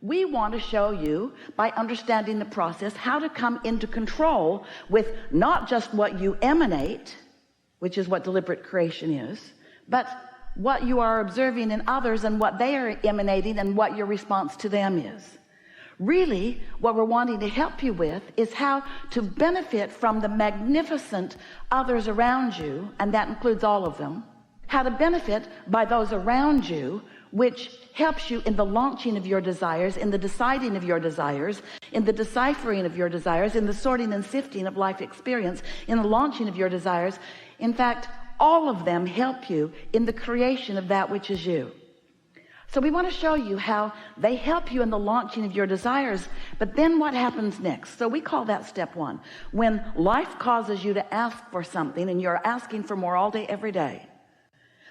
We want to show you, by understanding the process, how to come into control with not just what you emanate, which is what deliberate creation is, but what you are observing in others and what they are emanating and what your response to them is. Really, what we're wanting to help you with is how to benefit from the magnificent others around you, and that includes all of them. How to benefit by those around you, which helps you in the launching of your desires, in the deciding of your desires, in the deciphering of your desires, in the sorting and sifting of life experience, in the launching of your desires. In fact, all of them help you in the creation of that which is you. So we want to show you how they help you in the launching of your desires, but then what happens next? So we call that step one. When life causes you to ask for something and you're asking for more all day, every day,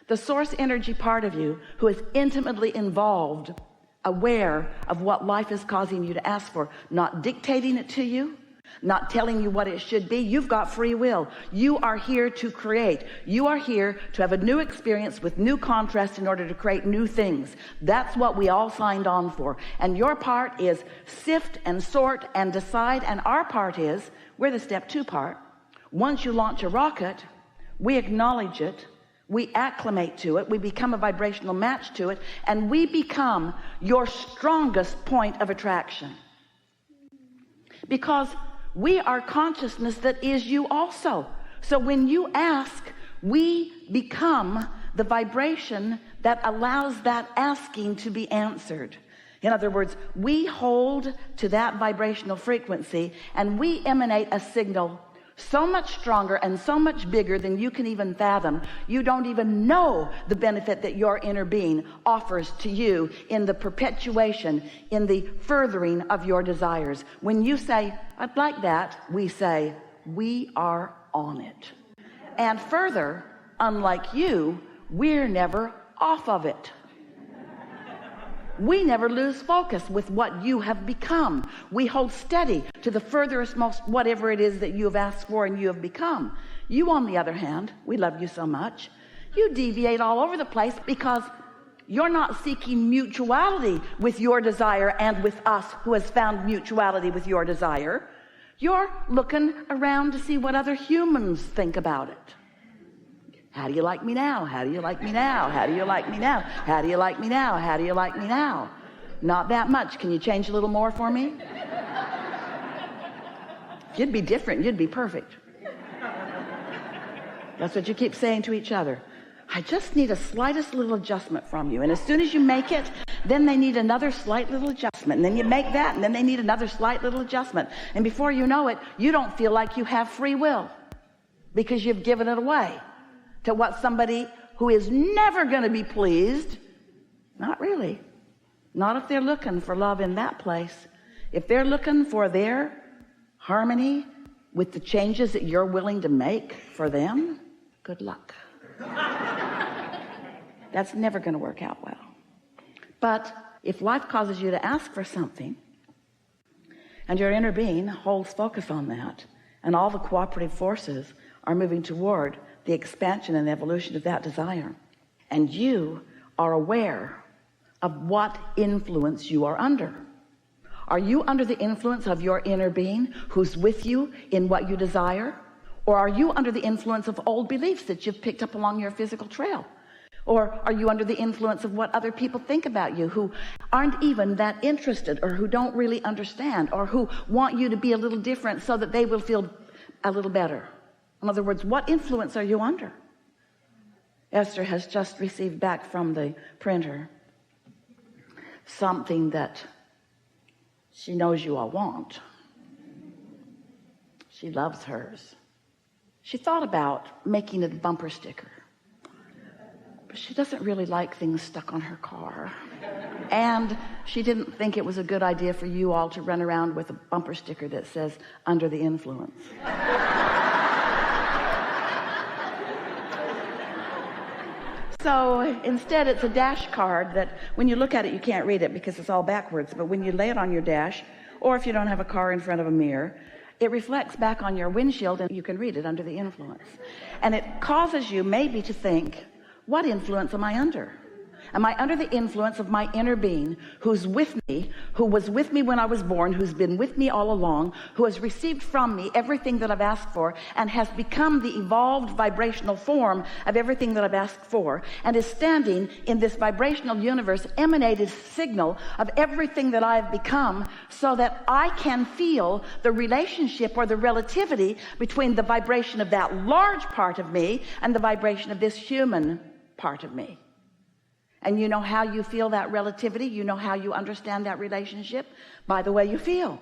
the source energy part of you, who is intimately involved, aware of what life is causing you to ask for, not dictating it to you, not telling you what it should be. You've got free will. You are here to create. You are here to have a new experience with new contrast in order to create new things. That's what we all signed on for. And your part is sift and sort and decide. And our part is, we're the step two part. Once you launch a rocket, we acknowledge it. We acclimate to it. We become a vibrational match to it. And we become your strongest point of attraction. Because we are consciousness that is you also. So when you ask, we become the vibration that allows that asking to be answered. In other words, we hold to that vibrational frequency and we emanate a signal so much stronger and so much bigger than you can even fathom. You don't even know the benefit that your inner being offers to you in the perpetuation, in the furthering of your desires. When you say, I'd like that, we say, we are on it. And further, unlike you, we're never off of it. We never lose focus with what you have become. We hold steady to the furthest most whatever it is that you have asked for and you have become. You, on the other hand, we love you so much, you deviate all over the place because you're not seeking mutuality with your desire and with us who has found mutuality with your desire. You're looking around to see what other humans think about it. How do you like me now? How do you like me now? How do you like me now? How do you like me now? How do you like me now? Not that much. Can you change a little more for me? If you'd be different, you'd be perfect. That's what you keep saying to each other. I just need a slightest little adjustment from you. And as soon as you make it, then they need another slight little adjustment. And then you make that, and then they need another slight little adjustment. And before you know it, you don't feel like you have free will because you've given it away to what somebody who is never going to be pleased. Not really. Not if they're looking for love in that place. If they're looking for their harmony with the changes that you're willing to make for them, good luck. That's never going to work out well. But if life causes you to ask for something and your inner being holds focus on that, and all the cooperative forces are moving toward the expansion and evolution of that desire, and you are aware of what influence you are under. Are you under the influence of your inner being who's with you in what you desire? Or are you under the influence of old beliefs that you've picked up along your physical trail? Or are you under the influence of what other people think about you who aren't even that interested, or who don't really understand, or who want you to be a little different so that they will feel a little better? In other words, what influence are you under? Esther has just received back from the printer something that she knows you all want. She loves hers. She thought about making it a bumper sticker, but she doesn't really like things stuck on her car. And she didn't think it was a good idea for you all to run around with a bumper sticker that says, under the influence. So instead, it's a dash card that when you look at it, you can't read it because it's all backwards. But when you lay it on your dash, or if you don't have a car in front of a mirror, it reflects back on your windshield and you can read it, under the influence. And it causes you maybe to think, what influence am I under? Am I under the influence of my inner being who's with me, who was with me when I was born, who's been with me all along, who has received from me everything that I've asked for and has become the evolved vibrational form of everything that I've asked for, and is standing in this vibrational universe emanated signal of everything that I've become, so that I can feel the relationship or the relativity between the vibration of that large part of me and the vibration of this human part of me. And you know how you feel that relativity, you know how you understand that relationship? By the way you feel.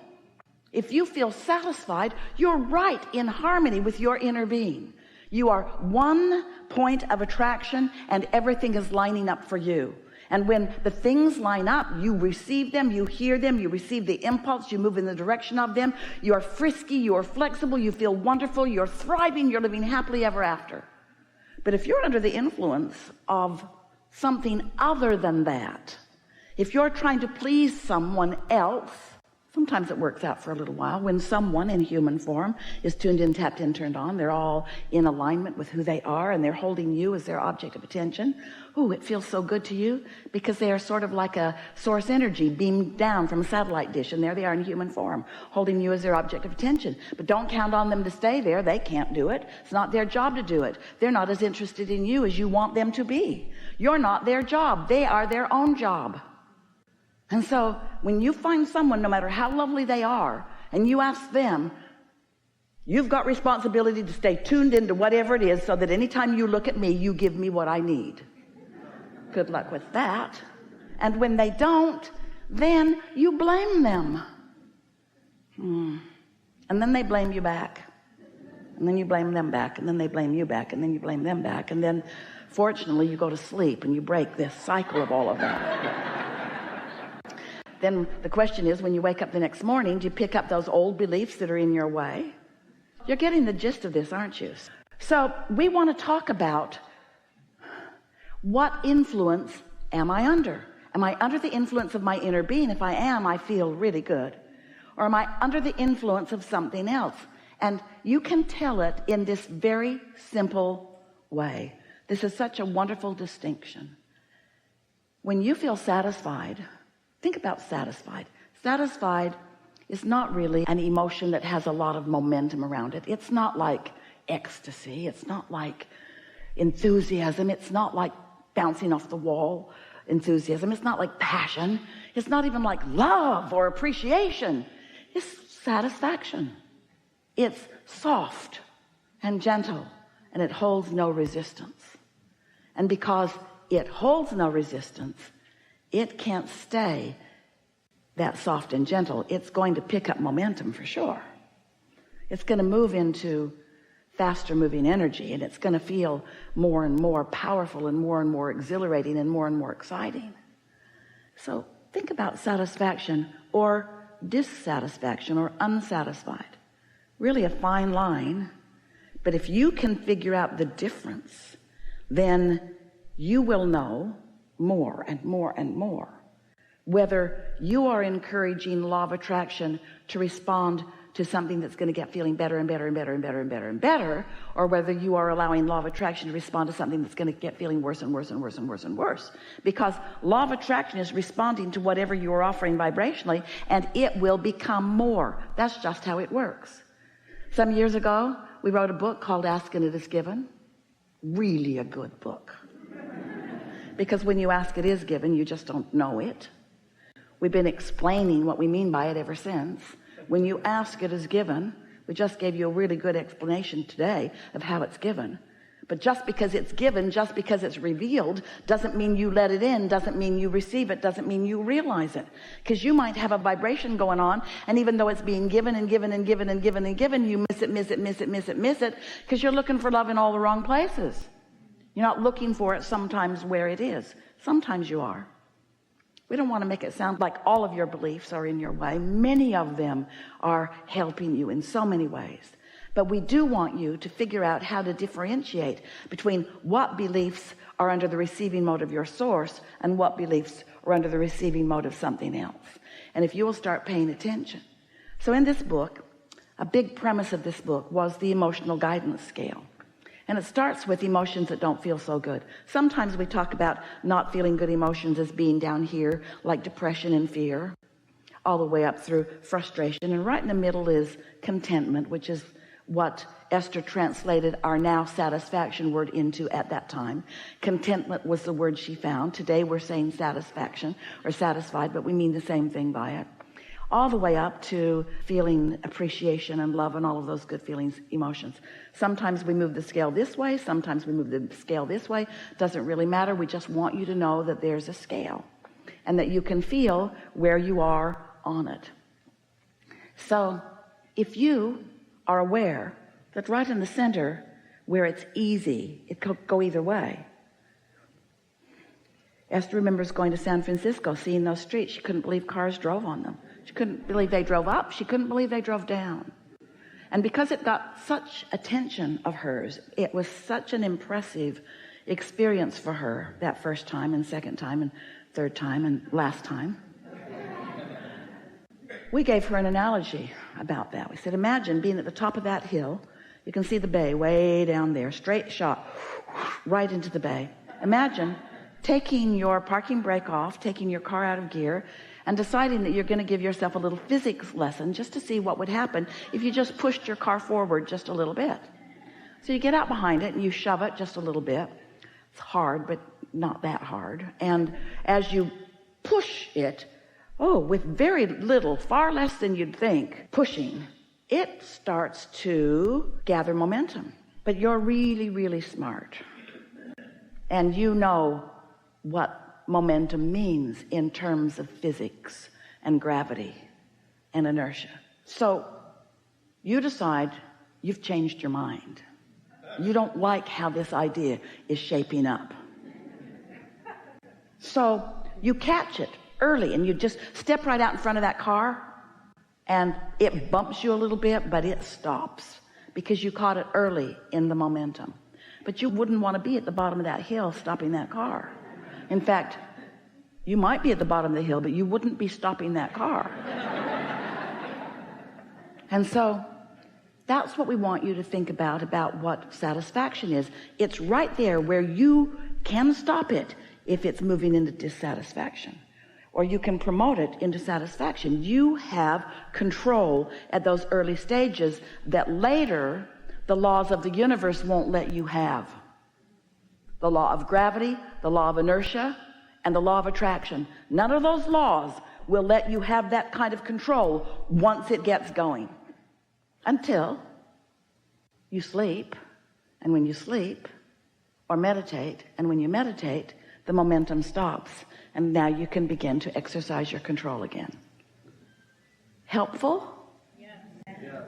If you feel satisfied, you're right in harmony with your inner being. You are one point of attraction and everything is lining up for you. And when the things line up, you receive them, you hear them, you receive the impulse, you move in the direction of them. You are frisky, you are flexible, you feel wonderful, you're thriving, you're living happily ever after. But if you're under the influence of something other than that, if you're trying to please someone else, sometimes it works out for a little while. When someone in human form is tuned in, tapped in, turned on, they're all in alignment with who they are, and they're holding you as their object of attention. Oh, it feels so good to you, because they are sort of like a source energy beamed down from a satellite dish, and there they are in human form, holding you as their object of attention. But don't count on them to stay there. They can't do it. It's not their job to do it. They're not as interested in you as you want them to be. You're not their job. They are their own job. And so when you find someone, no matter how lovely they are, and you ask them, you've got responsibility to stay tuned into whatever it is, so that anytime you look at me, you give me what I need. Good luck with that. And when they don't, then you blame them. And then they blame you back. And then you blame them back. And then they blame you back. And then you blame them back. And then, fortunately, you go to sleep and you break this cycle of all of that. Then the question is, when you wake up the next morning, do you pick up those old beliefs that are in your way? You're getting the gist of this, aren't you? So we want to talk about, what influence am I under? Am I under the influence of my inner being? If I am, I feel really good. Or am I under the influence of something else? And you can tell it in this very simple way. This is such a wonderful distinction. When you feel satisfied, think about satisfied. Satisfied is not really an emotion that has a lot of momentum around it. It's not like ecstasy. It's not like enthusiasm. It's not like bouncing off the wall enthusiasm. It's not like passion. It's not even like love or appreciation. It's satisfaction. It's soft and gentle, and it holds no resistance. And because it holds no resistance, it can't stay that soft and gentle. It's going to pick up momentum for sure. It's going to move into faster moving energy, and it's going to feel more and more powerful and more exhilarating and more exciting. So think about satisfaction or dissatisfaction or unsatisfied. Really a fine line, but if you can figure out the difference, then you will know more and more whether you are encouraging law of attraction to respond to something that's going to get feeling better and better, or whether you are allowing law of attraction to respond to something that's going to get feeling worse and worse. Because law of attraction is responding to whatever you are offering vibrationally, and it will become more. That's just how it works. Some years ago, we wrote a book called Ask and It Is Given. Really a good book. Because when you ask, it is given. You just don't know it. We've been explaining what we mean by it ever since. When you ask, it is given. We just gave you a really good explanation today of how it's given. But just because it's given, just because it's revealed, doesn't mean you let it in, doesn't mean you receive it, doesn't mean you realize it. Because you might have a vibration going on, and even though it's being given, you miss it, because you're looking for love in all the wrong places. You're not looking for it sometimes where it is. Sometimes you are. We don't want to make it sound like all of your beliefs are in your way. Many of them are helping you in so many ways. But we do want you to figure out how to differentiate between what beliefs are under the receiving mode of your source and what beliefs are under the receiving mode of something else. And if you will start paying attention. So in this book, a big premise of this book was the emotional guidance scale. And it starts with emotions that don't feel so good. Sometimes we talk about not feeling good emotions as being down here, like depression and fear, all the way up through frustration. And right in the middle is contentment, which is what Esther translated our now satisfaction word into at that time. Contentment was the word she found. Today we're saying satisfaction or satisfied, but we mean the same thing by it. All the way up to feeling appreciation and love and all of those good feelings, emotions. Sometimes we move the scale this way, sometimes we move the scale this way. Doesn't really matter. We just want you to know that there's a scale and that you can feel where you are on it. So if you are aware that right in the center where it's easy, it could go either way. Esther remembers going to San Francisco, seeing those streets. She couldn't believe cars drove on them. She couldn't believe they drove up. She couldn't believe they drove down. And because it got such attention of hers, it was such an impressive experience for her that first time and second time and third time and last time. We gave her an analogy about that. We said, imagine being at the top of that hill. You can see the bay way down there, straight shot right into the bay. Imagine taking your parking brake off, taking your car out of gear, and deciding that you're going to give yourself a little physics lesson just to see what would happen if you just pushed your car forward just a little bit. So you get out behind it and you shove it just a little bit. It's hard, but not that hard. And as you push it, with very little, far less than you'd think, pushing, it starts to gather momentum. But you're really, really smart. And you know what momentum means in terms of physics and gravity and inertia. So you decide you've changed your mind. You don't like how this idea is shaping up. So you catch it early and you just step right out in front of that car and it bumps you a little bit, but it stops because you caught it early in the momentum. But you wouldn't want to be at the bottom of that hill stopping that car. In fact, you might be at the bottom of the hill, but you wouldn't be stopping that car. And so that's what we want you to think about what satisfaction is. It's right there where you can stop it if it's moving into dissatisfaction, or you can promote it into satisfaction. You have control at those early stages that later the laws of the universe won't let you have. The law of gravity, the law of inertia, and the law of attraction. None of those laws will let you have that kind of control once it gets going. Until you sleep, and when you sleep, or meditate, and when you meditate, the momentum stops, and now you can begin to exercise your control again. Helpful?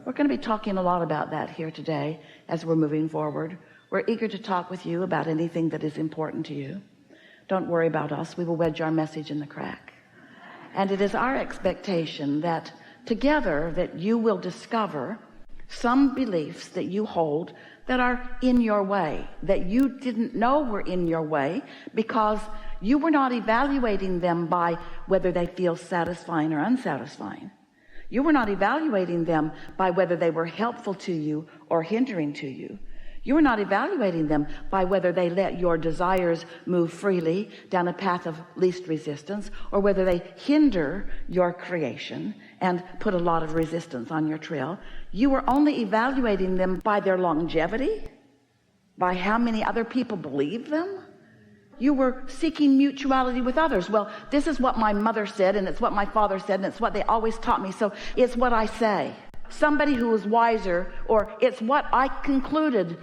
We're going to be talking a lot about that here today as we're moving forward. We're eager to talk with you about anything that is important to you. Don't worry about us. We will wedge our message in the crack. And it is our expectation that together that you will discover some beliefs that you hold that are in your way, that you didn't know were in your way because you were not evaluating them by whether they feel satisfying or unsatisfying. You were not evaluating them by whether they were helpful to you or hindering to you. You were not evaluating them by whether they let your desires move freely down a path of least resistance or whether they hinder your creation and put a lot of resistance on your trail. You were only evaluating them by their longevity, by how many other people believe them. You were seeking mutuality with others. Well, this is what my mother said, and it's what my father said, and it's what they always taught me, so it's what I say. Somebody who was wiser, or it's what I concluded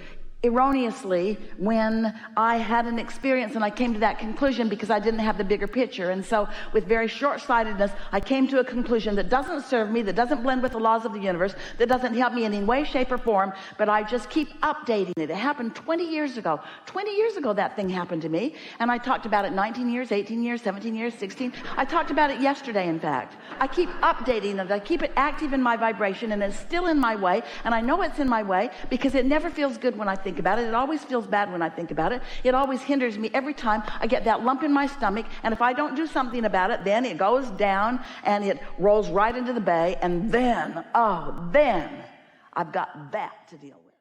erroneously when I had an experience and I came to that conclusion because I didn't have the bigger picture. And so with very short-sightedness, I came to a conclusion that doesn't serve me, that doesn't blend with the laws of the universe, that doesn't help me in any way, shape, or form, but I just keep updating it. It happened 20 years ago. 20 years ago that thing happened to me, and I talked about it 19 years, 18 years, 17 years, 16. I talked about it yesterday, in fact. I keep updating it. I keep it active in my vibration, and it's still in my way, and I know it's in my way because it never feels good when I think about it. It always feels bad when I think about it. It always hinders me every time. I get that lump in my stomach, and if I don't do something about it, then it goes down and it rolls right into the bay, and then I've got that to deal with.